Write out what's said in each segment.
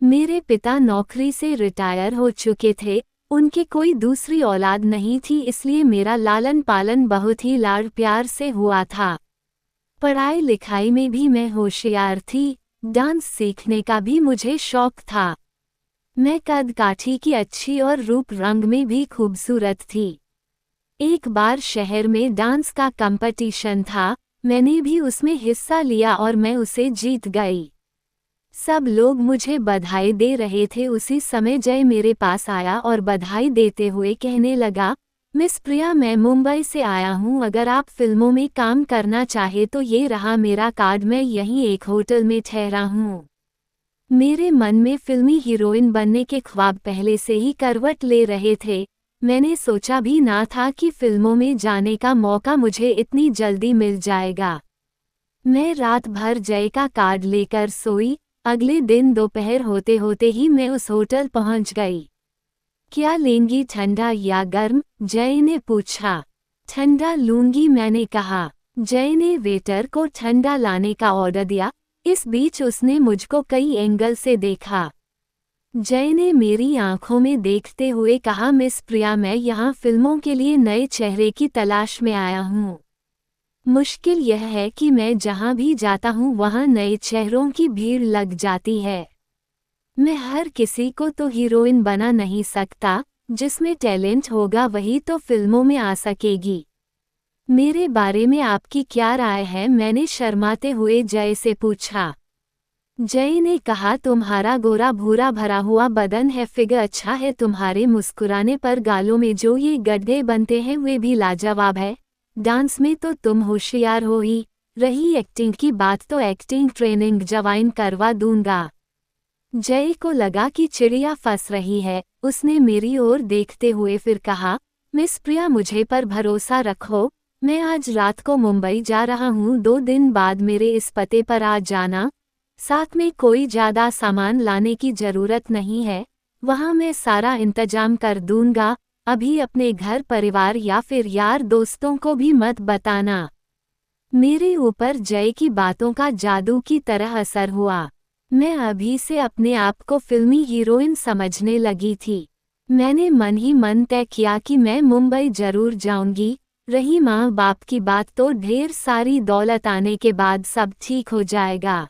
मेरे पिता नौकरी से रिटायर हो चुके थे, उनके कोई दूसरी औलाद नहीं थी, इसलिए मेरा लालन पालन बहुत ही लाड़ प्यार से हुआ था। पढ़ाई लिखाई में भी मैं होशियार थी, डांस सीखने का भी मुझे शौक था। मैं कद काठी की अच्छी और रूप रंग में भी खूबसूरत थी। एक बार शहर में डांस का कंपटीशन था, मैंने भी उसमें हिस्सा लिया और मैं उसे जीत गई। सब लोग मुझे बधाई दे रहे थे। उसी समय जय मेरे पास आया और बधाई देते हुए कहने लगा, मिस प्रिया, मैं मुंबई से आया हूँ, अगर आप फिल्मों में काम करना चाहे तो ये रहा मेरा कार्ड, मैं यहीं एक होटल में ठहरा हूँ। मेरे मन में फिल्मी हीरोइन बनने के ख्वाब पहले से ही करवट ले रहे थे। मैंने सोचा भी ना था कि फिल्मों में जाने का मौका मुझे इतनी जल्दी मिल जाएगा। मैं रात भर जय का कार्ड लेकर सोई। अगले दिन दोपहर होते होते ही मैं उस होटल पहुंच गई। क्या लेंगी, ठंडा या गर्म? जय ने पूछा। ठंडा लूंगी, मैंने कहा। जय ने वेटर को ठंडा लाने का ऑर्डर दिया। इस बीच उसने मुझको कई एंगल से देखा। जय ने मेरी आंखों में देखते हुए कहा, मिस प्रिया, मैं यहाँ फिल्मों के लिए नए चेहरे की तलाश में आया हूँ। मुश्किल यह है कि मैं जहाँ भी जाता हूँ वहाँ नए चेहरों की भीड़ लग जाती है। मैं हर किसी को तो हीरोइन बना नहीं सकता, जिसमें टैलेंट होगा वही तो फिल्मों में आ सकेगी। मेरे बारे में आपकी क्या राय है? मैंने शर्माते हुए जय से पूछा। जय ने कहा, तुम्हारा गोरा भूरा भरा हुआ बदन है, फिगर अच्छा है, तुम्हारे मुस्कुराने पर गालों में जो ये गड्ढे बनते हैं वे भी लाजवाब है। डांस में तो तुम होशियार हो ही। रही एक्टिंग की बात तो एक्टिंग ट्रेनिंग ज्वाइन करवा दूंगा। जय को लगा कि चिड़िया फंस रही है। उसने मेरी ओर देखते हुए फिर कहा, मिस प्रिया, मुझे पर भरोसा रखो, मैं आज रात को मुंबई जा रहा हूँ। 2 दिन बाद मेरे इस पते पर आ जाना। साथ में कोई ज़्यादा सामान लाने की ज़रूरत नहीं है, वहाँ मैं सारा इंतजाम कर दूंगा। अभी अपने घर परिवार या फिर यार दोस्तों को भी मत बताना। मेरे ऊपर जय की बातों का जादू की तरह असर हुआ। मैं अभी से अपने आप को फिल्मी हीरोइन समझने लगी थी। मैंने मन ही मन तय किया कि मैं मुंबई जरूर जाऊंगी। रही माँ बाप की बात, तो ढेर सारी दौलत आने के बाद सब ठीक हो जाएगा।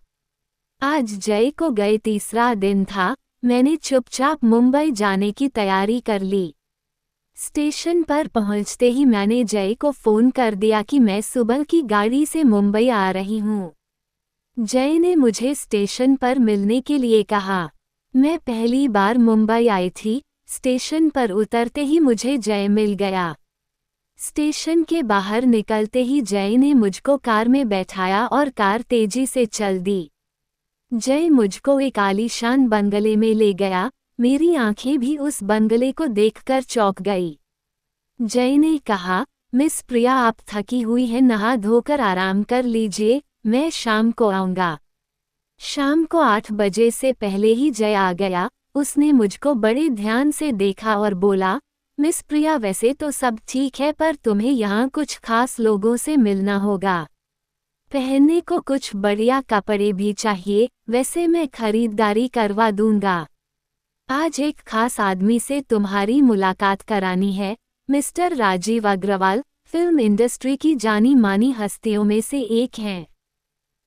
आज जय को गए 3रा दिन था। मैंने चुपचाप मुंबई जाने की तैयारी कर ली। स्टेशन पर पहुंचते ही मैंने जय को फ़ोन कर दिया कि मैं सुबह की गाड़ी से मुंबई आ रही हूं। जय ने मुझे स्टेशन पर मिलने के लिए कहा। मैं पहली बार मुंबई आई थी। स्टेशन पर उतरते ही मुझे जय मिल गया। स्टेशन के बाहर निकलते ही जय ने मुझको कार में बैठाया और कार तेजी से चल दी। जय मुझको एक आलीशान बंगले में ले गया। मेरी आंखें भी उस बंगले को देखकर चौंक गई। जय ने कहा, मिस प्रिया, आप थकी हुई हैं, नहा धोकर आराम कर लीजिए, मैं शाम को आऊँगा। शाम को 8 बजे से पहले ही जय आ गया। उसने मुझको बड़े ध्यान से देखा और बोला, मिस प्रिया, वैसे तो सब ठीक है, पर तुम्हें यहाँ कुछ खास लोगों से मिलना होगा। पहनने को कुछ बढ़िया कपड़े भी चाहिए, वैसे मैं खरीदारी करवा दूंगा। आज एक खास आदमी से तुम्हारी मुलाकात करानी है। Mister Rajiv Agarwal film industry की जानी मानी हस्तियों में से एक हैं।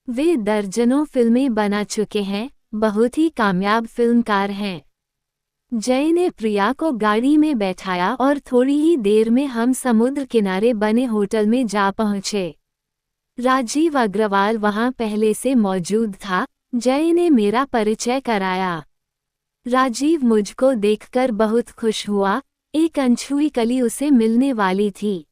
वे दर्जनों फिल्में बना चुके हैं, बहुत ही कामयाब फिल्मकार हैं। जय ने प्रिया को गाड़ी में बैठाया और थोड़ी ही देर में हम समुद्र किनारे बने होटल में जा पहुंचे। राजीव अग्रवाल वहां पहले से मौजूद था। जय ने मेरा परिचय कराया। राजीव मुझको देखकर बहुत खुश हुआ। एक अनछुई कली उसे मिलने वाली थी।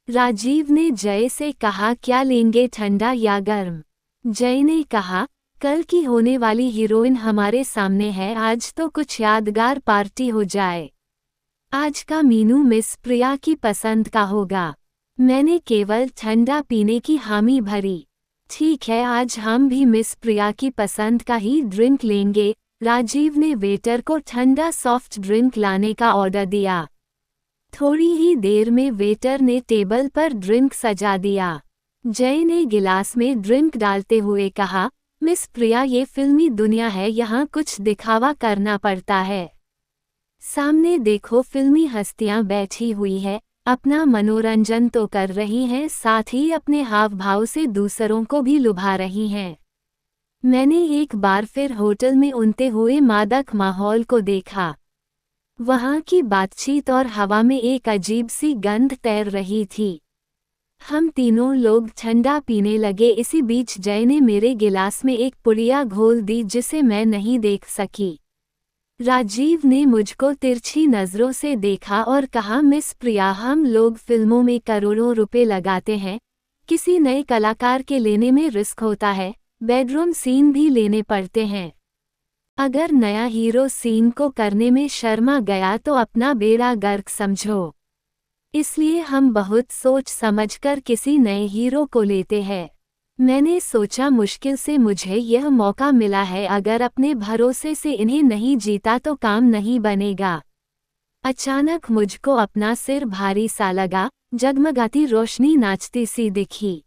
राजीव ने जय से कहा, क्या लेंगे, ठंडा या गर्म? जय ने कहा, कल की होने वाली हीरोइन हमारे सामने है, आज तो कुछ यादगार पार्टी हो जाए। आज का मीनू मिस प्रिया की पसंद का होगा। मैंने केवल ठंडा पीने की हामी भरी। ठीक है, आज हम भी मिस प्रिया की पसंद का ही ड्रिंक लेंगे। राजीव ने वेटर को ठंडा सॉफ्ट ड्रिंक लाने का ऑर्डर दिया। थोड़ी ही देर में वेटर ने टेबल पर ड्रिंक सजा दिया। जय ने गिलास में ड्रिंक डालते हुए कहा, मिस प्रिया, ये फिल्मी दुनिया है, यहाँ कुछ दिखावा करना पड़ता है। सामने देखो, फिल्मी हस्तियाँ बैठी हुई है, अपना मनोरंजन तो कर रही हैं, साथ ही अपने हाव भाव से दूसरों को भी लुभा रही हैं। मैंने एक बार फिर होटल में उनते हुए मादक माहौल को देखा। वहाँ की बातचीत और हवा में एक अजीब सी गंध तैर रही थी। हम तीनों लोग ठंडा पीने लगे। इसी बीच जय ने मेरे गिलास में एक पुड़िया घोल दी जिसे मैं नहीं देख सकी। राजीव ने मुझको तिरछी नज़रों से देखा और कहा, मिस प्रिया, हम लोग फिल्मों में करोड़ों रुपए लगाते हैं, किसी नए कलाकार के लेने में रिस्क होता है, बेडरूम सीन भी लेने पड़ते हैं। अगर नया हीरो सीन को करने में शर्मा गया तो अपना बेड़ा गर्क समझो। इसलिए हम बहुत सोच समझकर किसी नए हीरो को लेते हैं। मैंने सोचा मुश्किल से मुझे यह मौका मिला है, अगर अपने भरोसे से इन्हें नहीं जीता तो काम नहीं बनेगा। अचानक मुझको अपना सिर भारी सा लगा, जगमगाती रोशनी नाचती सी दिखी।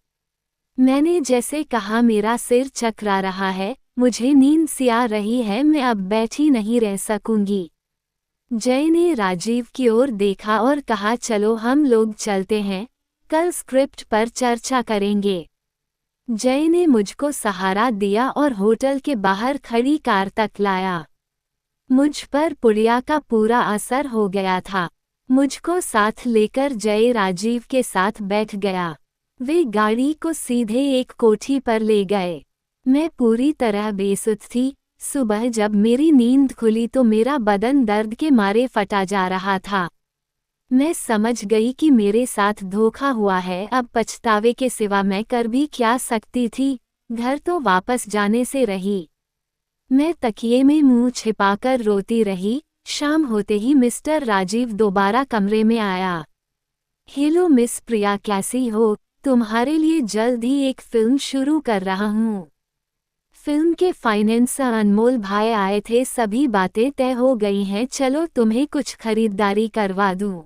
मैंने जैसे कहा, मेरा सिर चकरा रहा है, मुझे नींद सी आ रही है, मैं अब बैठी नहीं रह सकूंगी। जय ने राजीव की ओर देखा और कहा, चलो हम लोग चलते हैं, कल स्क्रिप्ट पर चर्चा करेंगे। जय ने मुझको सहारा दिया और होटल के बाहर खड़ी कार तक लाया। मुझ पर पुड़िया का पूरा असर हो गया था। मुझको साथ लेकर जय राजीव के साथ बैठ गया। वे गाड़ी को सीधे एक कोठी पर ले गए। मैं पूरी तरह बेसुध थी। सुबह जब मेरी नींद खुली तो मेरा बदन दर्द के मारे फटा जा रहा था। मैं समझ गई कि मेरे साथ धोखा हुआ है। अब पछतावे के सिवा मैं कर भी क्या सकती थी। घर तो वापस जाने से रही। मैं तकिए में मुंह छिपाकर रोती रही। शाम होते ही मिस्टर राजीव दोबारा कमरे में आया। हेलो मिस प्रिया, कैसी हो? तुम्हारे लिए जल्द ही एक फिल्म शुरू कर रहा हूँ। फिल्म के फाइनेंसर अनमोल भाई आए थे, सभी बातें तय हो गई हैं, चलो तुम्हें कुछ खरीदारी करवा दूँ।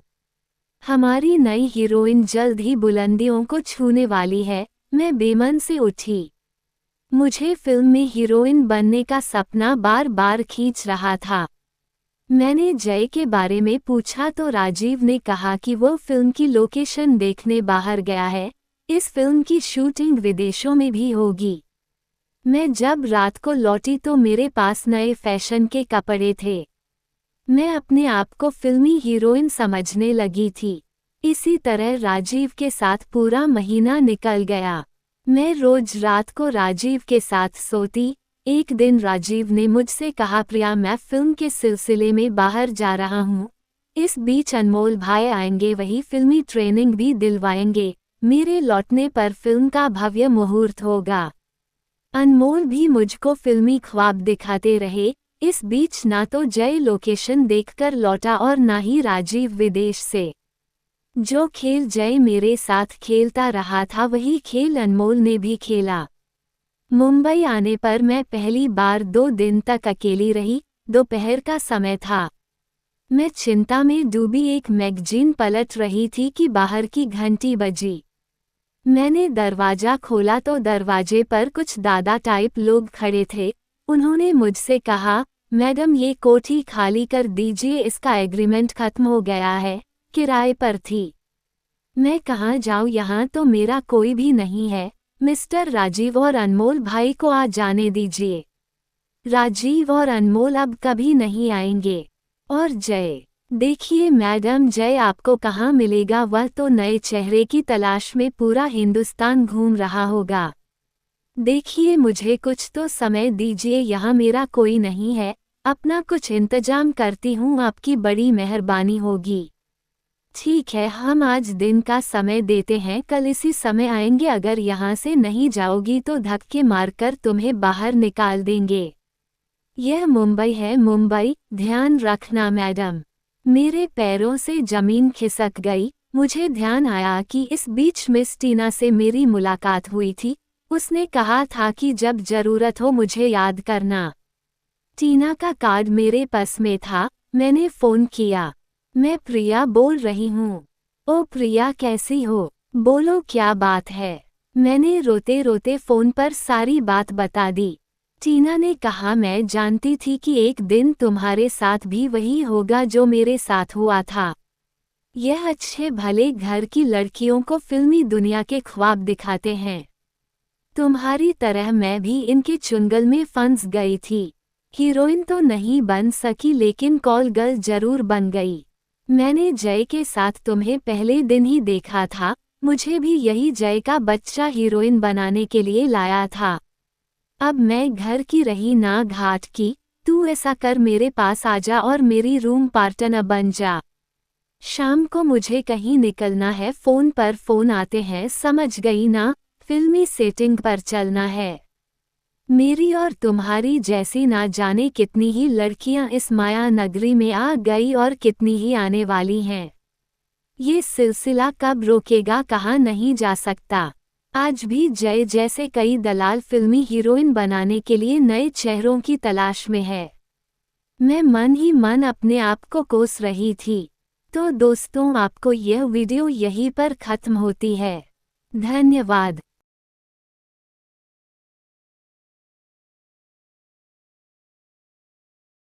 हमारी नई हीरोइन जल्द ही बुलंदियों को छूने वाली है। मैं बेमन से उठी। मुझे फिल्म में हीरोइन बनने का सपना बार बार खींच रहा था। मैंने जय के बारे में पूछा तो राजीव ने कहा कि वो फिल्म की लोकेशन देखने बाहर गया है। इस फिल्म की शूटिंग विदेशों में भी होगी। मैं जब रात को लौटी तो मेरे पास नए फैशन के कपड़े थे। मैं अपने आप को फिल्मी हीरोइन समझने लगी थी। इसी तरह राजीव के साथ पूरा महीना निकल गया। मैं रोज रात को राजीव के साथ सोती। एक दिन राजीव ने मुझसे कहा, प्रिया, मैं फिल्म के सिलसिले में बाहर जा रहा हूँ। इस बीच अनमोल भाई आएंगे, वही फिल्मी ट्रेनिंग भी दिलवाएंगे। मेरे लौटने पर फिल्म का भव्य मुहूर्त होगा। अनमोल भी मुझको फिल्मी ख्वाब दिखाते रहे। इस बीच ना तो जय लोकेशन देखकर लौटा और ना ही राजीव विदेश से। जो खेल जय मेरे साथ खेलता रहा था वही खेल अनमोल ने भी खेला। मुंबई आने पर मैं पहली बार 2 दिन तक अकेली रही। दोपहर का समय था। मैं चिंता में डूबी एक मैगजीन पलट रही थी कि बाहर की घंटी बजी। मैंने दरवाजा खोला तो दरवाजे पर कुछ दादा टाइप लोग खड़े थे। उन्होंने मुझसे कहा, मैडम, ये कोठी खाली कर दीजिए, इसका एग्रीमेंट खत्म हो गया है, किराए पर थी। मैं कहाँ जाऊँ, यहाँ तो मेरा कोई भी नहीं है। मिस्टर राजीव और अनमोल भाई को आ जाने दीजिए। राजीव और अनमोल अब कभी नहीं आएंगे। और जय, देखिए मैडम, जय आपको कहाँ मिलेगा, वह तो नए चेहरे की तलाश में पूरा हिंदुस्तान घूम रहा होगा। देखिए, मुझे कुछ तो समय दीजिए, यहाँ मेरा कोई नहीं है, अपना कुछ इंतजाम करती हूँ, आपकी बड़ी मेहरबानी होगी। ठीक है, हम आज दिन का समय देते हैं, कल इसी समय आएंगे। अगर यहाँ से नहीं जाओगी तो धक्के मारकर तुम्हें बाहर निकाल देंगे। यह मुंबई है, मुंबई, ध्यान रखना मैडम। मेरे पैरों से जमीन खिसक गई। मुझे ध्यान आया कि इस बीच मिस टीना से मेरी मुलाकात हुई थी। उसने कहा था कि जब जरूरत हो मुझे याद करना। टीना का कार्ड मेरे पास में था। मैंने फ़ोन किया। मैं प्रिया बोल रही हूँ। ओ प्रिया, कैसी हो? बोलो, क्या बात है? मैंने रोते रोते फ़ोन पर सारी बात बता दी। टीना ने कहा, मैं जानती थी कि एक दिन तुम्हारे साथ भी वही होगा जो मेरे साथ हुआ था। यह अच्छे भले घर की लड़कियों को फिल्मी दुनिया के ख्वाब दिखाते हैं। तुम्हारी तरह मैं भी इनके चुंगल में फंस गई थी। हीरोइन तो नहीं बन सकी लेकिन कॉल गर्ल जरूर बन गई। मैंने जय के साथ तुम्हें पहले दिन ही देखा था, मुझे भी यही जय का बच्चा हीरोइन बनाने के लिए लाया था। अब मैं घर की रही ना घाट की, तू ऐसा कर मेरे पास आजा और मेरी रूम पार्टनर बन जा। शाम को मुझे कहीं निकलना है, फोन पर फोन आते हैं, समझ गई ना, फिल्मी सेटिंग पर चलना है। मेरी और तुम्हारी जैसी ना जाने कितनी ही लड़कियां इस माया नगरी में आ गई और कितनी ही आने वाली हैं। ये सिलसिला कब रोकेगा कहा नहीं जा सकता। आज भी जय जैसे कई दलाल फिल्मी हीरोइन बनाने के लिए नए चेहरों की तलाश में है। मैं मन ही मन अपने आप को कोस रही थी। तो दोस्तों, आपको यह वीडियो यहीं पर खत्म होती है। धन्यवाद।